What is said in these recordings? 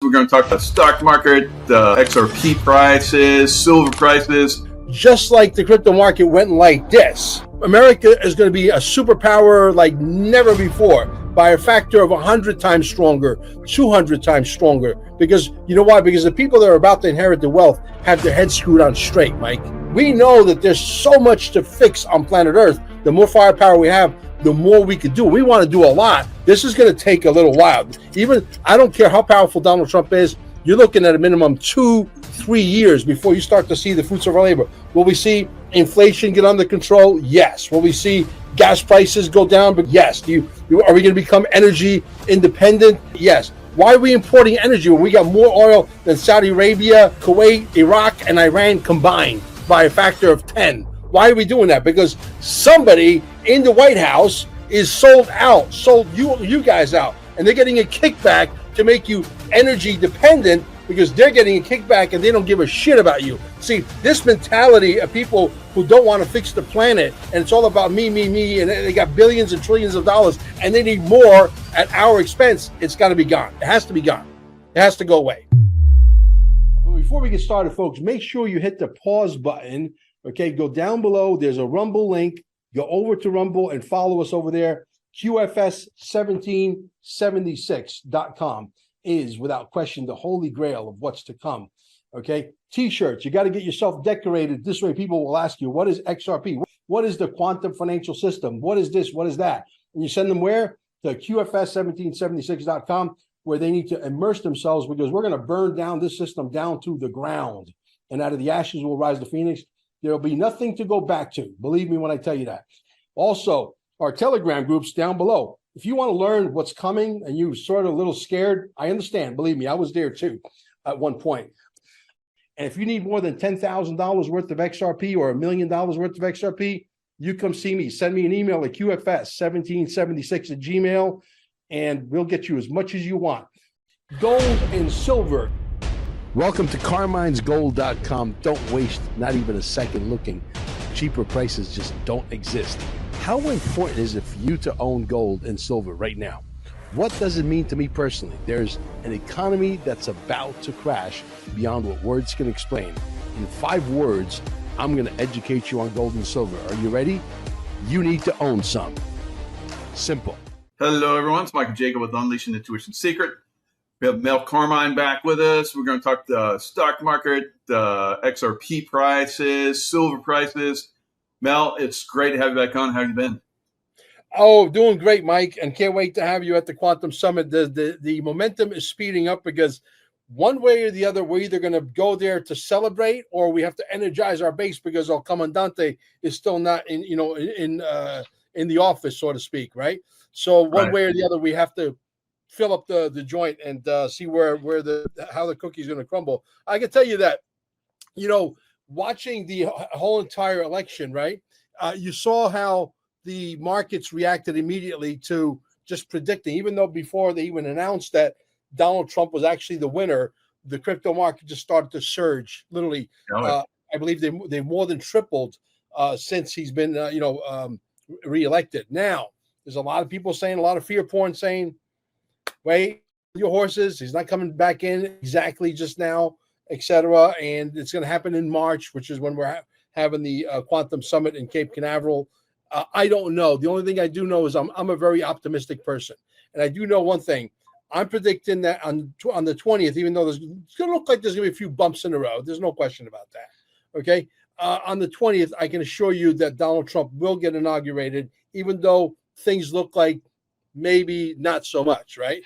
We're going to talk about the stock market, the XRP prices, silver prices. Just like the crypto market went like this, America is going to be a superpower like never before by a factor of 100 times stronger, 200 times stronger. Because you know why? Because the people that are about to inherit the wealth have their heads screwed on straight, Mike. We know that there's so much to fix on planet Earth. The more firepower we have, the more we could do. We want to do a lot. This is going to take a little while. Even I don't care how powerful Donald Trump is. You're looking at a minimum 2-3 years before you start to see the fruits of our labor. Will we see inflation get under control? Yes. Will we see gas prices go down? But yes. Are we going to become energy independent? Yes. Why are we importing energy when we got more oil than Saudi Arabia, Kuwait, Iraq, and Iran combined by a factor of 10? Why are we doing that? Because somebody in the White House is sold you guys out, and they're getting a kickback to make you energy dependent because they're getting a kickback and they don't give a shit about you. See, this mentality of people who don't want to fix the planet and it's all about me, and they got billions and trillions of dollars and they need more at our expense, it's got to be gone. It has to be gone. It has to go away. But before we get started, folks, make sure you hit the pause button. Okay, go down below. There's a Rumble link. Go over to Rumble and follow us over there. QFS1776.com is, without question, the holy grail of what's to come. Okay, T-shirts. You got to get yourself decorated. This way people will ask you, what is XRP? What is the quantum financial system? What is this? What is that? And you send them where? To QFS1776.com, where they need to immerse themselves because we're going to burn down this system down to the ground. And out of the ashes will rise the phoenix. There'll be nothing to go back to. Believe me when I tell you that. Also, our Telegram groups down below. If you want to learn what's coming and you're sort of a little scared, I understand. Believe me, I was there too at one point. And if you need more than $10,000 worth of XRP or $1 million worth of XRP, you come see me. Send me an email at QFS1776@gmail, and we'll get you as much as you want. Gold and silver. Welcome to CarminesGold.com. Don't waste not even a second looking. Cheaper prices just don't exist. How important is it for you to own gold and silver right now? What does it mean to me personally? There's an economy that's about to crash beyond what words can explain. In 5 words, I'm going to educate you on gold and silver. Are you ready? You need to own some. Simple. Hello, everyone. It's Michael Jacob with Unleashing Intuition Secret. We have Mel Carmine back with us. We're going to talk the stock market, the XRP prices, silver prices. Mel, it's great to have you back on. How have you been? Oh, doing great, Mike, and can't wait to have you at the Quantum Summit. The momentum is speeding up because one way or the other, we're either going to go there to celebrate or we have to energize our base because El Comandante is still not in the office, so to speak, right? So one way or the other, we have to fill up the joint and see how the cookie's going to crumble. I can tell you that, watching the whole entire election, right? You saw how the markets reacted immediately to just predicting, even though before they even announced that Donald Trump was actually the winner, the crypto market just started to surge. Literally, I believe they more than tripled since he's been, reelected. Now, there's a lot of people saying, a lot of fear porn saying, wait your horses, he's not coming back in exactly just now, etc. And it's going to happen in March, which is when we're having the Quantum Summit in Cape Canaveral. I don't know. The only thing I do know is I'm a very optimistic person, and I do know one thing. I'm predicting that on the 20th, even though it's going to look like there's going to be a few bumps in the road, there's no question about that. Okay, on the 20th, I can assure you that Donald Trump will get inaugurated, even though things look like maybe not so much, right?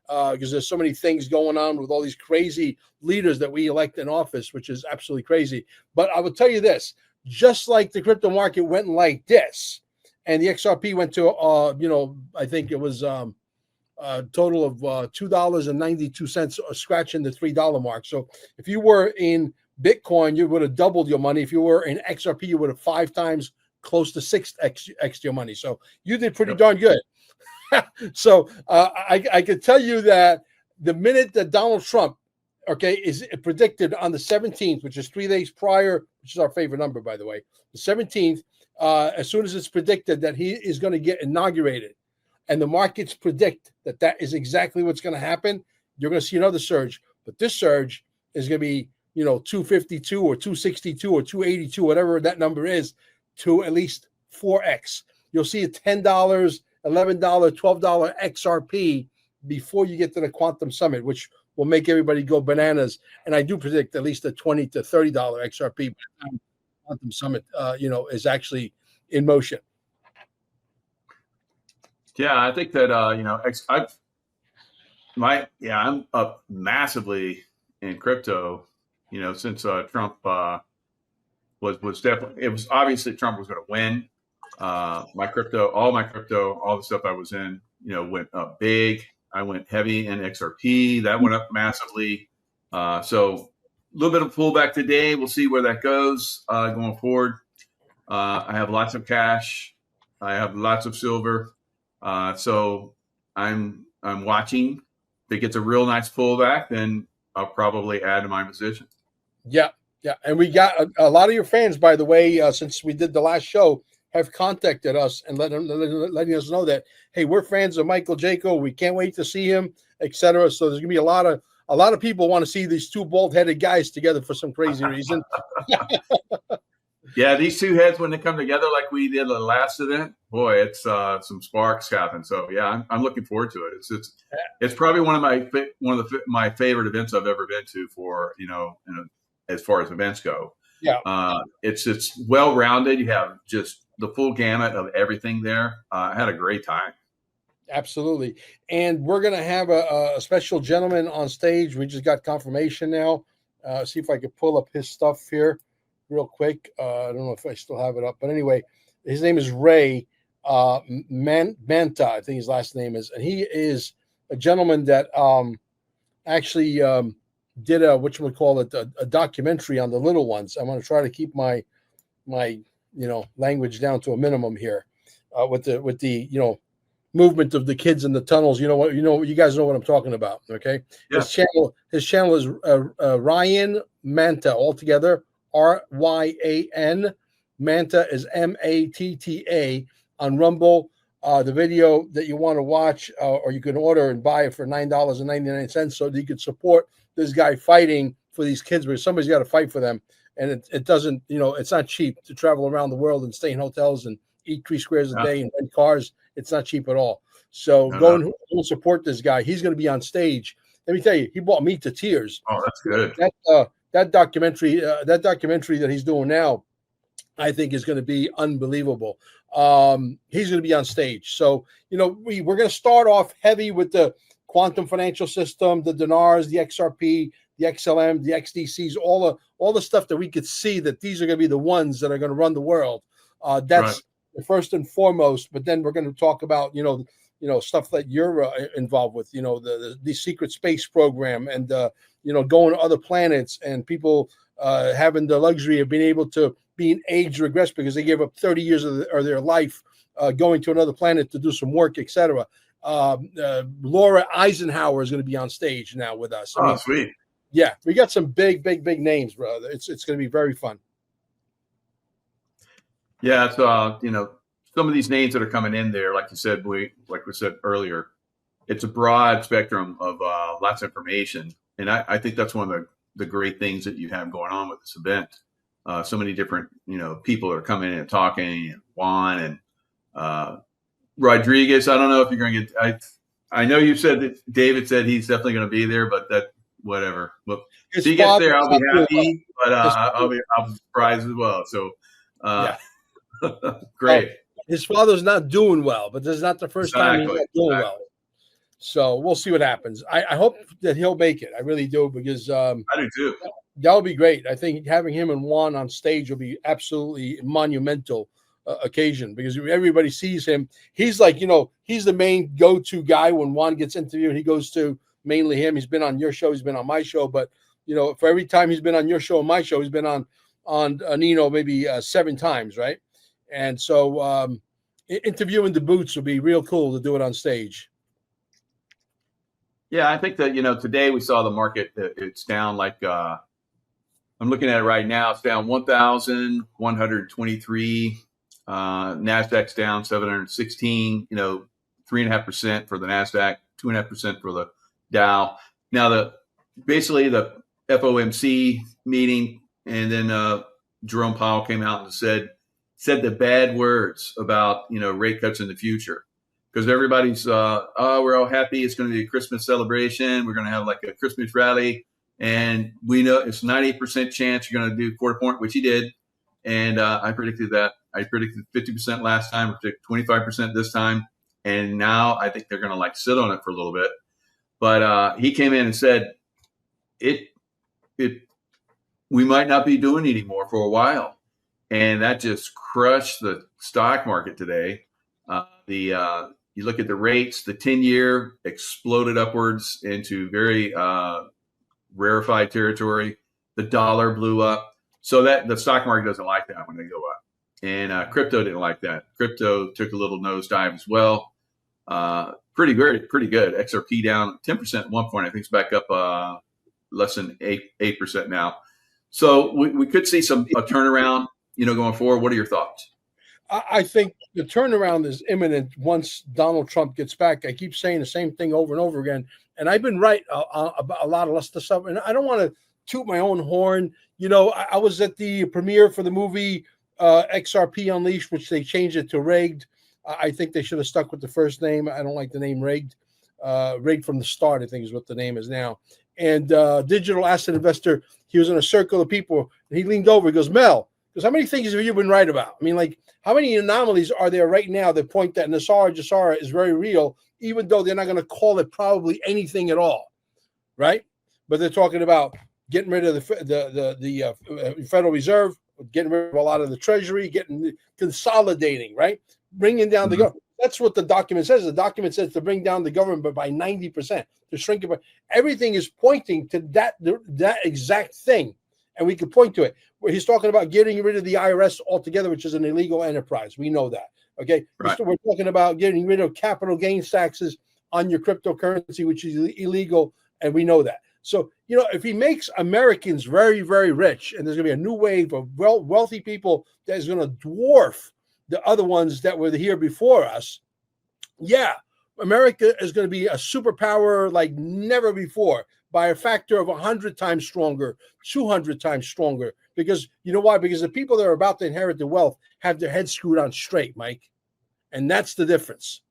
Because there's so many things going on with all these crazy leaders that we elect in office, which is absolutely crazy. But I will tell you this, just like the crypto market went like this, and the XRP went to, I think it was a total of $2.92, scratching the $3 mark. So if you were in Bitcoin, you would have doubled your money. If you were in XRP, you would have 5 times, close to 6x your money. So you did pretty darn good. So I can tell you that the minute that Donald Trump, is predicted on the 17th, which is 3 days prior, which is our favorite number, by the way, the 17th, as soon as it's predicted that he is going to get inaugurated and the markets predict that is exactly what's going to happen, you're going to see another surge. But this surge is going to be, 252 or 262 or 282, whatever that number is, to at least 4x. You'll see a $10, $11, $12 XRP before you get to the Quantum Summit, which will make everybody go bananas. And I do predict at least a $20 to $30 XRP by the time Quantum Summit, is actually in motion. Yeah, I think that I'm up massively in crypto. Since Trump was definitely, it was obviously Trump was going to win. All my crypto, all the stuff I was in, went up big. I went heavy in XRP. That went up massively. So a little bit of pullback today. We'll see where that goes going forward. I have lots of cash. I have lots of silver. So I'm watching. If it gets a real nice pullback, then I'll probably add to my position. Yeah. And we got a lot of your fans, by the way, since we did the last show, have contacted us and letting us know that, hey, we're fans of Michael Jaco. We can't wait to see him, etc. So there's gonna be a lot of people want to see these two bald-headed guys together for some crazy reason. Yeah, these two heads, when they come together like we did the last event, boy, it's some sparks happen. So yeah, I'm looking forward to it. It's probably one of my favorite events I've ever been to for as far as events go. Yeah, it's well rounded. You have just the full gamut of everything there. I had a great time. Absolutely, and we're gonna have a special gentleman on stage. We just got confirmation now. See if I could pull up his stuff here real quick. I don't know if I still have it up, but anyway, his name is Ray Manta, I think his last name is, and he is a gentleman that actually did a documentary on the little ones. I'm going to try to keep my language down to a minimum here with the movement of the kids in the tunnels. You guys know what I'm talking about. Okay. Yeah. His channel is Ryan Manta, altogether Ryan. Manta is Matta on Rumble. The video that you want to watch, or you can order and buy it for $9.99, so that you can support this guy fighting for these kids, where somebody's got to fight for them. And it doesn't, it's not cheap to travel around the world and stay in hotels and eat 3 squares a day and rent cars. It's not cheap at all. So go and support this guy. He's going to be on stage. Let me tell you, he brought me to tears. Oh, that's good. That documentary that he's doing now, I think is going to be unbelievable. He's going to be on stage. So, we're going to start off heavy with the quantum financial system, the dinars, the XRP, the XLM, the XDCs, all the stuff that we could see that these are going to be the ones that are going to run the world. That's right. First and foremost. But then we're going to talk about, stuff that you're involved with, the secret space program and, going to other planets and people having the luxury of being able to be in age regress because they gave up 30 years of their life going to another planet to do some work, etc. Laura Eisenhower is going to be on stage now with us. Sweet. Yeah, we got some big names, brother. It's going to be very fun. Yeah, so some of these names that are coming in there, like we said earlier, it's a broad spectrum of lots of information, and I think that's one of the great things that you have going on with this event. So many different people are coming in and talking, and Juan and Rodriguez. I don't know if you're going to get. I know you said that David said he's definitely going to be there, but that whatever. Look, if he gets there, I'll be happy, but I'll be surprised as well. So. Great. His father's not doing well, but this is not the first time he's not doing well. So we'll see what happens. I hope that he'll make it. I really do, because I do too. That would be great. I think having him and Juan on stage will be absolutely monumental occasion, because everybody sees him. He's like, he's the main go-to guy when Juan gets interviewed. He goes to mainly him. He's been on your show. He's been on my show. But, for every time he's been on your show and my show, he's been on Nino maybe 7 times, right? And so interviewing the Boots would be real cool to do it on stage. Yeah, I think that, today we saw the market, it's down like, I'm looking at it right now, it's down 1,123. NASDAQ's down 716, 3.5% for the NASDAQ, 2.5% for the Dow. Now, basically the FOMC meeting, and then Jerome Powell came out and said the bad words about rate cuts in the future, because everybody's we're all happy, it's going to be a Christmas celebration, we're going to have like a Christmas rally, and we know it's 98% chance you're going to do quarter point, which he did, and I predicted that. I predicted 50% last time, I predicted 25% this time, and now I think they're going to like sit on it for a little bit. But he came in and said it we might not be doing it anymore for a while, and that just crushed the stock market today. You look at the rates, the 10-year exploded upwards into very rarefied territory. The dollar blew up, so that the stock market doesn't like that when they go up, and crypto didn't like that. Crypto took a little nosedive as well. Pretty good. XRP down 10% at one point. I think it's back up less than 8% now. So we could see a turnaround, going forward. What are your thoughts? I think the turnaround is imminent once Donald Trump gets back. I keep saying the same thing over and over again, and I've been right about a lot of stuff. And I don't want to toot my own horn. I was at the premiere for the movie XRP Unleashed, which they changed it to Rigged. I think they should have stuck with the first name. I don't like the name Rigged. Rigged from the start, I think is what the name is now. And digital asset investor, he was in a circle of people, and he leaned over. He goes, Mel, because how many things have you been right about? I mean, like, how many anomalies are there right now that point that Nasara Jasara is very real, even though they're not going to call it probably anything at all, right? But they're talking about getting rid of the Federal Reserve, getting rid of a lot of the Treasury, consolidating, right? Bringing down the government. That's what the document says. The document says to bring down the government by 90%, to shrink it. But everything is pointing to that exact thing. And we can point to it. Where he's talking about getting rid of the IRS altogether, which is an illegal enterprise. We know that. Okay. Right. So we're talking about getting rid of capital gains taxes on your cryptocurrency, which is illegal. And we know that. So, if he makes Americans very, very rich, and there's going to be a new wave of wealthy people that is going to dwarf the other ones that were here before us, yeah, America is going to be a superpower like never before, by a factor of 100 times stronger, 200 times stronger. Because you know why? Because the people that are about to inherit the wealth have their heads screwed on straight, Mike. And that's the difference.